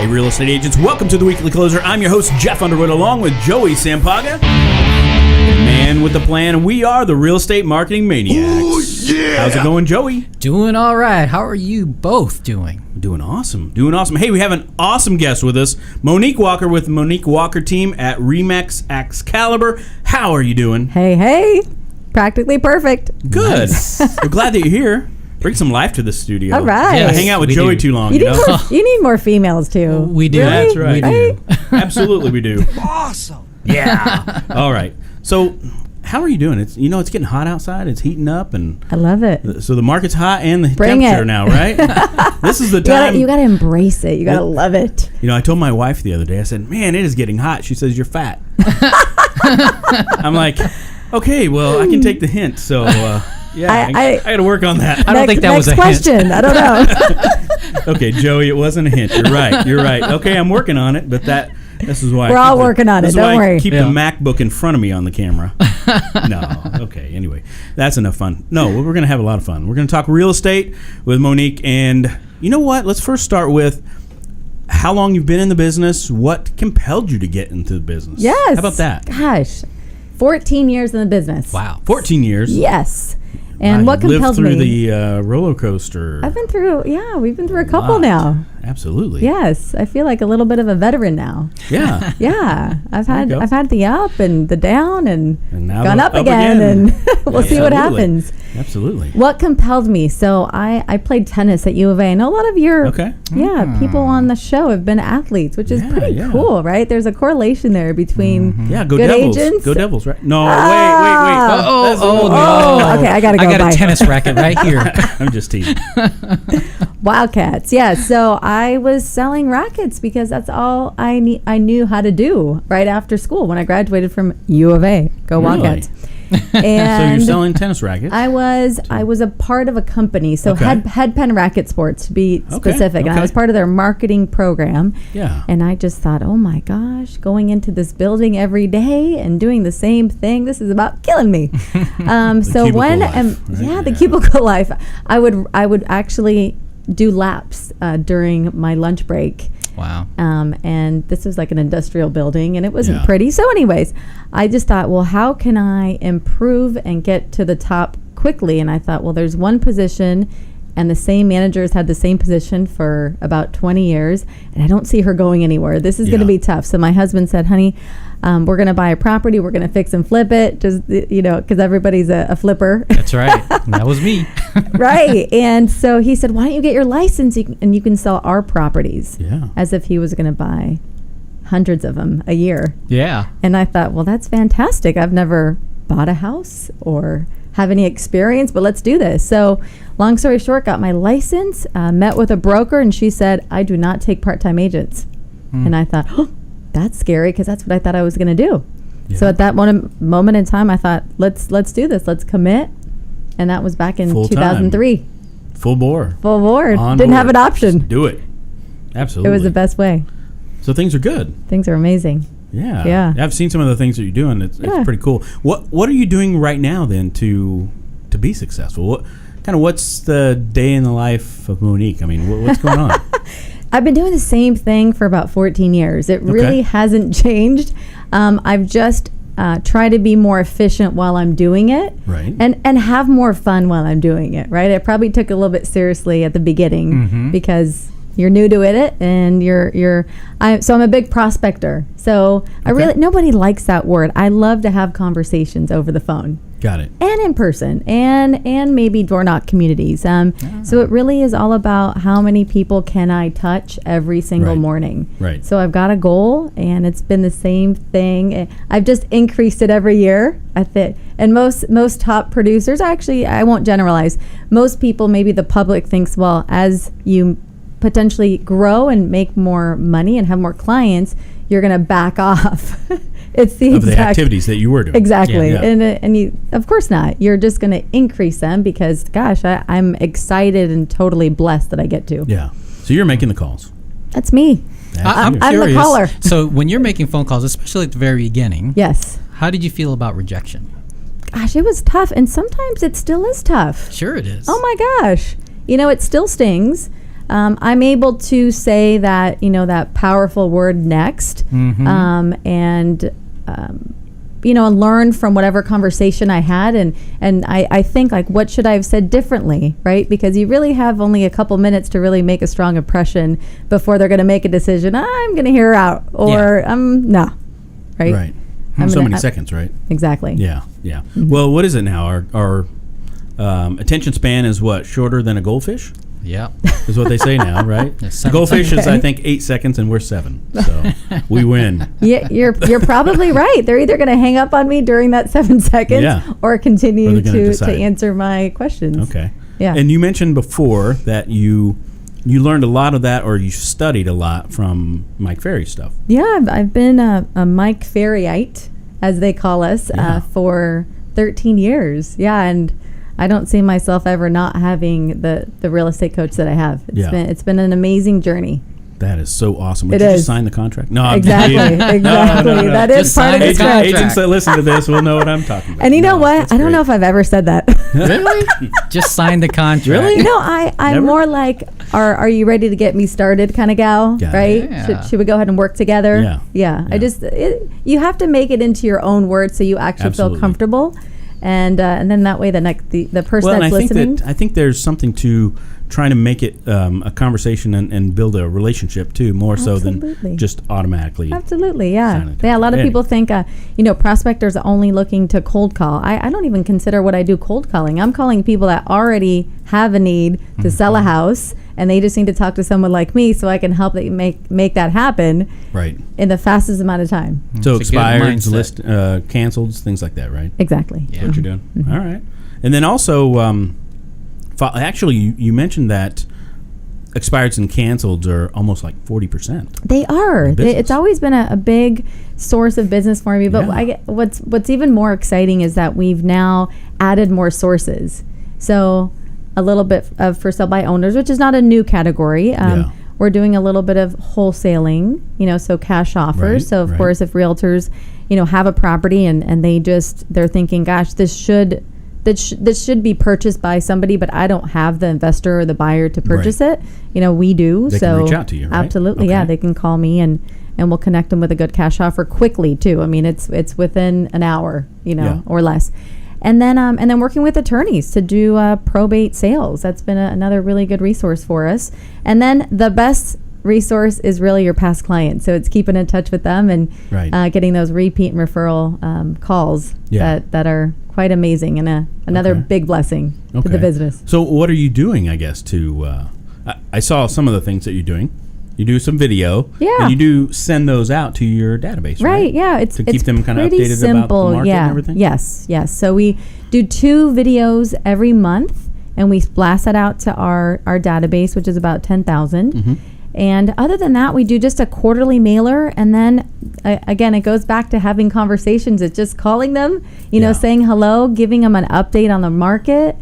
Hey, real estate agents, welcome to the Weekly Closer. I'm your host, Jeff Underwood, along with Joey Sampaga. Man with the plan, we are the Real Estate Marketing Maniacs. Ooh, yeah! How's it going, Joey? Doing all right. How are you both doing? Doing awesome. Hey, we have an awesome guest with us, Monique Walker with Monique Walker team at Remax Excalibur. How are you doing? Hey. Practically perfect. Good. Nice. We're glad that you're here. Bring some life to the studio. All right. Yeah, hang out with We Joey do. too long. You need more females too. We do. Really? That's right. We do. Absolutely, we do. Awesome. Yeah. All right. So, how are you doing? It's getting hot outside. It's heating up, and I love it. so the market's hot and the Bring temperature it. now, right? This is the time. You gotta embrace it. You gotta love it. I told my wife the other day. I said, "Man, it is getting hot." She says, "You're fat." I'm like, "Okay, well, I can take the hint." So, yeah, I got to work on that. I don't think that was a question. hint. I don't know. Okay, Joey, it wasn't a hint. You're right. Okay, I'm working on it, but this is why We're all working on it. This is Don't why worry. I keep Yeah. the MacBook in front of me on the camera. No. Okay. Anyway, that's enough fun. No, we're going to have a lot of fun. We're going to talk real estate with Monique, and you know what? Let's first start with how long you've been in the business. What compelled you to get into the business? Yes. How about that? Gosh, 14 years in the business. Wow. 14 years. Yes. And Wow, what you lived compelled through me? the roller coaster. I've been through. Yeah, we've been through a couple lot. now. Absolutely. Yes, I feel like a little bit of a veteran now. Yeah. Yeah, I've There you go. had the up and the down and now gone the up again, and we'll see what Absolutely. happens. Absolutely. What compelled me? So I played tennis at U of A. I know a lot of your people on the show have been athletes, which is pretty cool, right? There's a correlation there between Yeah, go good Devils. agents. Go Devils, right? No, wait. Oh, okay, I gotta go I got buy. a tennis racket right here. I'm just teasing. Wildcats. Yeah, so I was selling rackets because that's all I knew how to do right after school when I graduated from U of A. Go Wildcats. So And you're selling tennis rackets? I was a part of a company, so Okay. Head Pen Racket Sports to be Okay, specific, and okay. I was part of their marketing program. Yeah. And I just thought, oh my gosh, going into this building every day and doing the same thing, this is about killing me. So cubicle when life, right? the Yeah. cubicle life, I would actually do laps during my lunch break. Wow. And this was like an industrial building, and it wasn't Yeah. pretty. So anyways, I just thought, well, how can I improve and get to the top quickly? And I thought, well, there's one position, and the same manager has had the same position for about 20 years, and I don't see her going anywhere. This is going to be tough. So my husband said, honey, we're going to buy a property. We're going to fix and flip it, just, because everybody's a flipper. That's right. That was me. Right. And so he said, why don't you get your license and you can sell our properties? Yeah. As if he was going to buy hundreds of them a year. Yeah. And I thought, well, that's fantastic. I've never bought a house or have any experience, but let's do this. So long story short, got my license, met with a broker, and she said, I do not take part-time agents. And I thought, oh, that's scary, because that's what I thought I was going to do. Yeah. So at that moment in time, I thought, let's do this. Let's commit. And that was back in Full time. 2003. Full bore. Full board. On Didn't have board. an option. Just do it. Absolutely. It was the best way. So things are good. Things are amazing. Yeah. Yeah. I've seen some of the things that you're doing. It's pretty cool. What are you doing right now then to be successful? What's the day in the life of Monique? I mean, what's going on? I've been doing the same thing for about 14 years. It really hasn't changed. I've just tried to be more efficient while I'm doing it, Right. and have more fun while I'm doing it, right? I probably took it a little bit seriously at the beginning because you're new to it, and so I'm a big prospector. So nobody likes that word. I love to have conversations over the phone. Got it. And in person, and maybe door knock communities. So it really is all about how many people can I touch every single morning. Right. So I've got a goal, and it's been the same thing. I've just increased it every year. And most top producers, actually, I won't generalize. Most people, maybe the public thinks, well, as you potentially grow and make more money and have more clients, you're going to back off. It's the of the activities that you were doing. Exactly. Yeah. And you, of course not. You're just going to increase them because, gosh, I'm excited and totally blessed that I get to. Yeah. So you're making the calls. That's me. I'm I'm the curious. caller. So when you're making phone calls, especially at the very beginning, Yes. how did you feel about rejection? Gosh, it was tough. And sometimes it still is tough. Sure it is. Oh, my gosh. It still stings. I'm able to say that, that powerful word next, and learn from whatever conversation I had. And I think, like, what should I have said differently, right? Because you really have only a couple minutes to really make a strong impression before they're going to make a decision. I'm going to hear her out, or no, right? Right. So many seconds, right? Exactly. Yeah. Well, what is it now? Our attention span is what, shorter than a goldfish? Yeah. Is what they say now, right? Yes, The goldfish is, I think, 8 seconds, and we're 7. So we win. Yeah, you're probably right. They're either going to hang up on me during that 7 seconds, or continue to answer my questions. Okay. Yeah. And you mentioned before that you learned a lot of that, or you studied a lot from Mike Ferry stuff. Yeah, I've been a Mike Ferryite, as they call us, for 13 years. Yeah, and I don't see myself ever not having the real estate coach that I have. It's been an amazing journey. That is so awesome. Would you just sign the contract? No, exactly. No. That is just part of the contract. Agents that listen to this will know what I'm talking about. And you know what? I don't know if I've ever said that. Really? Just sign the contract. Really? I'm more like, are you ready to get me started kind of gal, right? Yeah. Should we go ahead and work together? Yeah. You have to make it into your own words so you actually feel comfortable. And then that way the person that's listening. I think there's something to trying to make it a conversation and build a relationship too, more so than just automatically. Absolutely, yeah. A lot of people think, prospectors are only looking to cold call. I don't even consider what I do cold calling. I'm calling people that already have a need to sell a house, and they just need to talk to someone like me so I can help them make that happen in the fastest amount of time. So expired, canceled, things like that, right? Exactly. That's what you're doing. All right. And then also, actually, you mentioned that expireds and canceled are almost like 40%. They are. It's always been a big source of business for me. But what's even more exciting is that we've now added more sources. So a little bit of for sale by owners, which is not a new category. We're doing a little bit of wholesaling, so cash offers. So of course, if realtors, have a property and they're thinking, gosh, this should be purchased by somebody, but I don't have the investor or the buyer to purchase it. We do. They can reach out to you, right? Absolutely, okay. yeah. They can call me and we'll connect them with a good cash offer quickly too. I mean, it's within an hour, or less. And then working with attorneys to do probate sales. That's been another really good resource for us. And then the best resource is really your past clients. So it's keeping in touch with them and getting those repeat and referral calls that are quite amazing and another big blessing to the business. So what are you doing, I guess, to I saw some of the things that you're doing. You do some video, and you do send those out to your database, right? Yeah, it's to keep them kind of updated simple. About the market and everything. Yes. So we do 2 videos every month, and we blast that out to our database, which is about 10,000. And other than that, we do just a quarterly mailer, and then again, it goes back to having conversations. It's just calling them, saying hello, giving them an update on the market.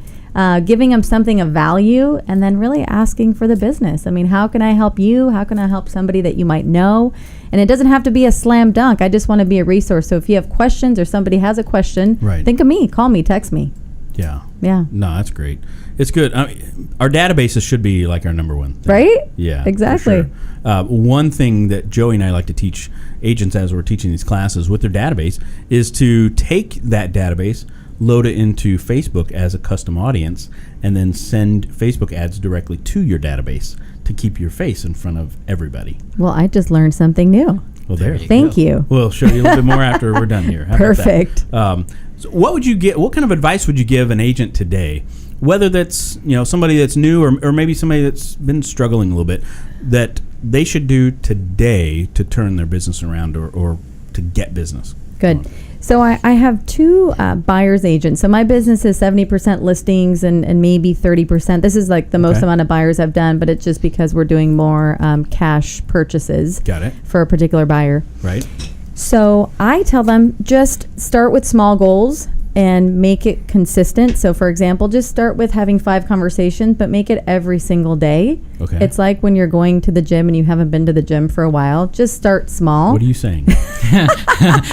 Giving them something of value, and then really asking for the business. I mean, how can I help you? How can I help somebody that you might know? And it doesn't have to be a slam dunk. I just want to be a resource. So if you have questions or somebody has a question, think of me, call me, text me. Yeah. No, that's great. It's good. Our databases should be like our number one thing. Right? Yeah, exactly. For sure. One thing that Joey and I like to teach agents as we're teaching these classes with their database is to take that database, load it into Facebook as a custom audience, and then send Facebook ads directly to your database to keep your face in front of everybody. Well, I just learned something new. Well, Thank you. We'll show you a little bit more after we're done here. How Perfect. About that? So what would you get? What kind of advice would you give an agent today, whether that's somebody that's new or maybe somebody that's been struggling a little bit, that they should do today to turn their business around or to get business? Good. So I have 2 buyer's agents. So my business is 70% listings and maybe 30%. This is like the most amount of buyers I've done, but it's just because we're doing more cash purchases. Got it. For a particular buyer. Right. So I tell them just start with small goals and make it consistent. So for example, just start with having 5 conversations, but make it every single day. Okay. It's like when you're going to the gym and you haven't been to the gym for a while. Just start small. What are you saying?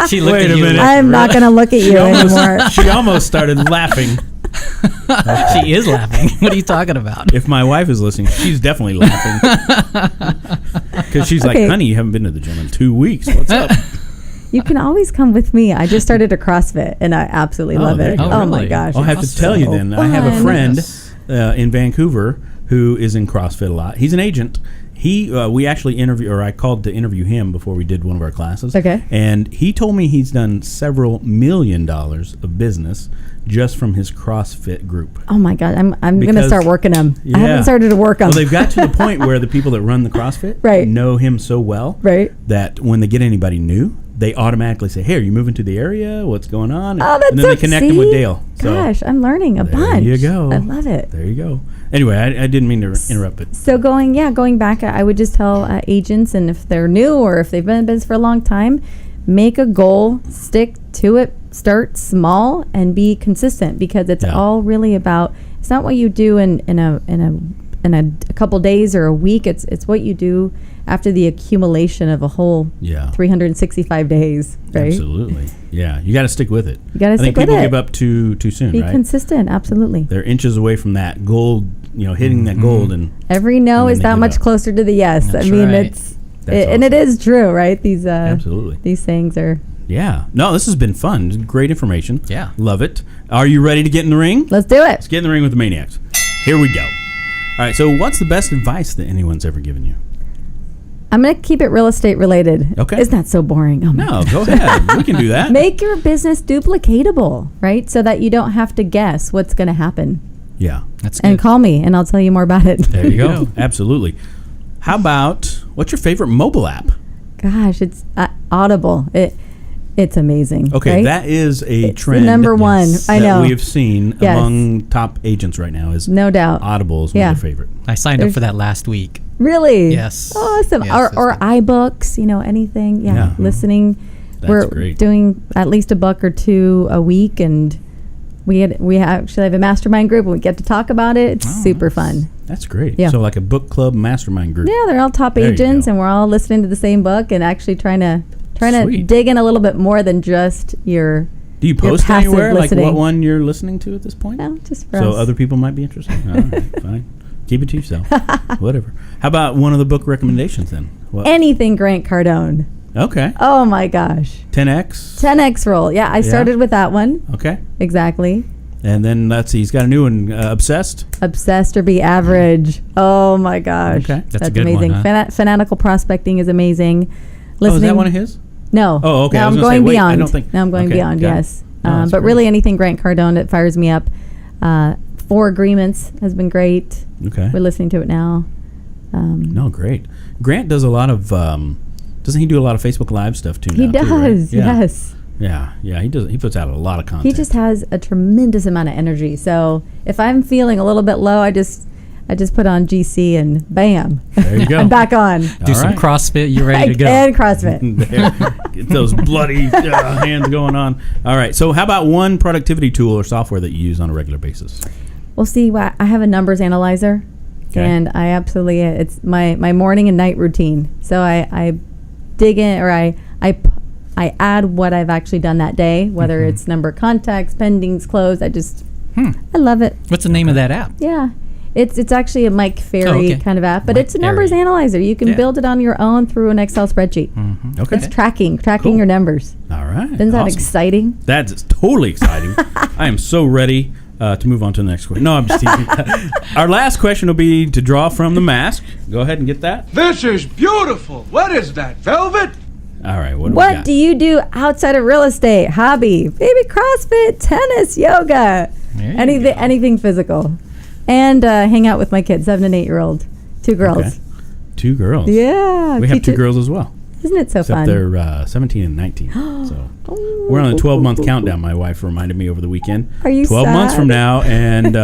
She looked Wait at a you. minute. I'm not going to look at you anymore. She almost started laughing. She is laughing. What are you talking about? If my wife is listening, she's definitely laughing. Because she's like, Okay. honey, you haven't been to the gym in 2 weeks. What's up? You can always come with me. I just started a CrossFit, and I absolutely love there it. you go. Oh, my really? gosh. I'll have to it's tell you so then. I have a fun. friend Yes. in Vancouver who is in CrossFit a lot. He's an agent. We actually I called to interview him before we did one of our classes. Okay. And he told me he's done several $1 million of business just from his CrossFit group. Oh, my God. I'm going to Because- start working them. Yeah. I haven't started to work them. Well, they've got to the point where the people that run the CrossFit Right. know him so well Right. that when they get anybody new, they automatically say, hey, are you moving to the area? What's going on? Oh, that's and then so they connect them with see? Dale. So Gosh, I'm learning a there bunch. you go. I love it. there you go. Anyway, I didn't mean to interrupt, but So going back, I would just tell agents, and if they're new or if they've been in business for a long time, make a goal, stick to it, start small, and be consistent, because it's Yeah. all really about. It's not what you do in a couple days or a week. It's what you do after the accumulation of a whole yeah. 365 days. Right? Absolutely. Yeah. You got to stick with it. You gotta I think stick with people it. give up too soon, Be right? consistent. Absolutely. They're inches away from that gold, hitting that gold. And Every no And then is they that give much up. closer to the yes. That's I mean, right. and it is true, right? These absolutely. these things are. Yeah. No, this has been fun. Great information. Yeah. Love it. Are you ready to get in the ring? Let's do it. Let's get in the ring with the Maniacs. Here we go. All right. So what's the best advice that anyone's ever given you? I'm going to keep it real estate related. Okay. It's not so boring. Oh my No, gosh. go ahead. We can do that. Make your business duplicatable, right? So that you don't have to guess what's going to happen. Yeah. That's good. And call me, and I'll tell you more about it. There you go. Absolutely. How about, what's your favorite mobile app? Gosh, it's Audible. It's amazing. Okay, right? that is a It's the trend. number one. I know. That we have seen Yes. among top agents right now is No doubt. Audible is one Yeah. of their favorite. I signed There's- up for that last week. Really? Yes. Awesome. Yes, or that's or good. iBooks, anything. Yeah. Yeah. Listening. That's We're great. doing at least $1 or $2 a week, and we actually have a mastermind group, and we get to talk about it. It's Oh, super nice. fun. That's great. Yeah. So like a book club mastermind group. Yeah, they're all top There you agents, go. and we're all listening to the same book and actually trying to Sweet. dig in a little bit more than just your. Do you post passive anywhere like listening. what one you're listening to at this point? No, just for So us. other people might be interested. All right, fine. Keep it to yourself. Whatever. How about one of the book recommendations then? What? Anything Grant Cardone. Okay. Oh my gosh. 10X. 10X roll. Yeah, I started with that one. Okay. Exactly. And then let's see. He's got a new one. Obsessed. Obsessed or Be Average. Oh my gosh. Okay. That's a good one, amazing. huh? Fanatical Prospecting is amazing. Oh, is that one of his? No. Oh, okay. Now I was I'm gonna say, going wait, I beyond. don't think- Now I'm going okay, beyond, got it. yes. Oh, that's But great. really anything Grant Cardone that fires me up. 4 Agreements has been great. Okay. We're listening to it now. No, great. Grant does a lot of. Doesn't he do a lot of Facebook Live stuff too? He now, too, right? does, Yeah. yes. Yeah. He does. He puts out a lot of content. He just has a tremendous amount of energy. So if I'm feeling a little bit low, I just put on GC and bam. There you go. I'm back on. Do All some right. CrossFit. You're ready to go. And CrossFit. There. Get those bloody hands going on. All right. So, how about one productivity tool or software that you use on a regular basis? Well, see, I have a numbers analyzer, Okay. and I absolutely it's my morning and night routine. So I dig in, or I add what I've actually done that day, whether Mm-hmm. it's number of contacts, pendings, closed. Hmm. I love it. What's the name of that app? Yeah. It's actually a Mike Ferry okay. kind of app, but Mike it's a numbers Ferry. analyzer. You can Yeah. build it on your own through an Excel spreadsheet. Mm-hmm. Okay. It's tracking Cool. your numbers. All right. Isn't that Awesome. exciting? That's totally exciting. I am so ready to move on to the next question. No, I'm just teasing. Our last question will be to draw from the mask. Go ahead and get that. This is beautiful. What is that, velvet? All right. What do we What got? do you do outside of real estate? Hobby, maybe CrossFit, tennis, yoga, There you anything, go. anything physical, and hang out with my kids, 7 and 8 year old, 2 girls. Okay. 2 girls. Yeah, We have teach 2 it- girls as well. Isn't it so Except fun? they're 17 and 19. So we're on a 12-month countdown. My wife reminded me over the weekend. Are you 12 months sad? from now, and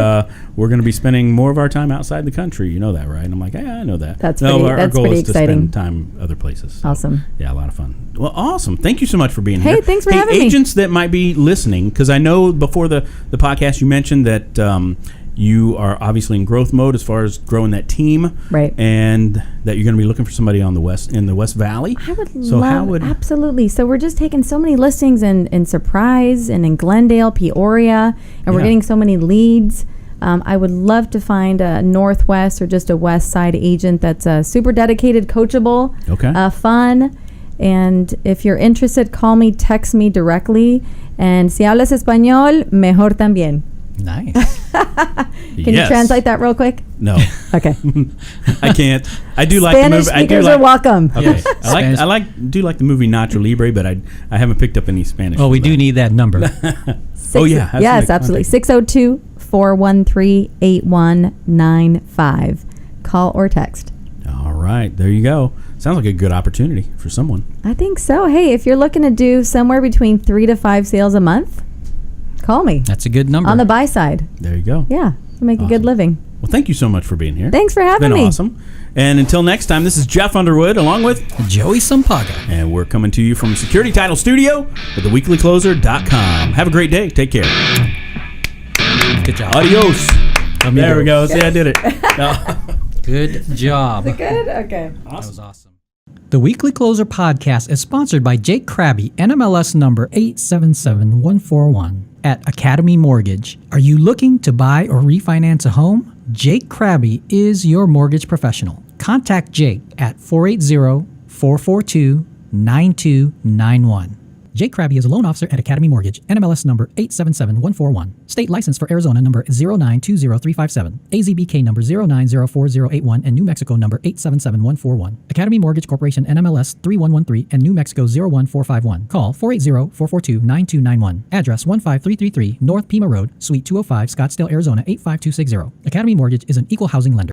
we're going to be spending more of our time outside the country. You know that, right? And I'm like, yeah, I know that. That's no, pretty- our that's goal pretty is exciting. to spend time other places. So, Awesome. Yeah, a lot of fun. Well, awesome. Thank you so much for being Hey, here. thanks for having me. Agents that might be listening, because I know before the podcast you mentioned that you are obviously in growth mode as far as growing that team, Right. And that you're going to be looking for somebody in the West Valley. I would absolutely. So we're just taking so many listings in Surprise and in Glendale, Peoria, and we're Yeah. getting so many leads. I would love to find a Northwest or just a West Side agent that's super dedicated, coachable, Okay. fun. And if you're interested, call me, text me directly. And si hablas español, mejor también. Nice. Can you translate that real quick? No, Okay. I can't. I do like Spanish the movie. speakers are welcome. Okay. Yes. I like the movie Nacho Libre, but I haven't picked up any Spanish. Oh, we for do that. need that number. Oh, yeah, have to Yes, make absolutely. contact. 602-413-8195. Call or text. All right, there you go. Sounds like a good opportunity for someone. I think so. Hey, if you're looking to do somewhere between 3 to 5 sales a month, call me. That's a good number. On the buy side. There you go. Yeah, to make a good Awesome. living. Well, thank you so much for being here. Thanks for It's having been me. awesome. And until next time, this is Jeff Underwood along with, Joey Sampaga. and we're coming to you from Security Title Studio at theweeklycloser.com. Have a great day. Take care. Good job. Adios. There we go. See, I did it. No. Good job. Good? Okay. That was awesome. The Weekly Closer podcast is sponsored by Jake Krabby, NMLS number 877141 at Academy Mortgage. Are you looking to buy or refinance a home? Jake Krabby is your mortgage professional. Contact Jake at 480-442-9291. Jake Krabby is a loan officer at Academy Mortgage, NMLS number 877141. State license for Arizona number 0920357, AZBK number 0904081, and New Mexico number 877141. Academy Mortgage Corporation, NMLS 3113, and New Mexico 01451. Call 480-442-9291. Address 15333 North Pima Road, Suite 205, Scottsdale, Arizona 85260. Academy Mortgage is an equal housing lender.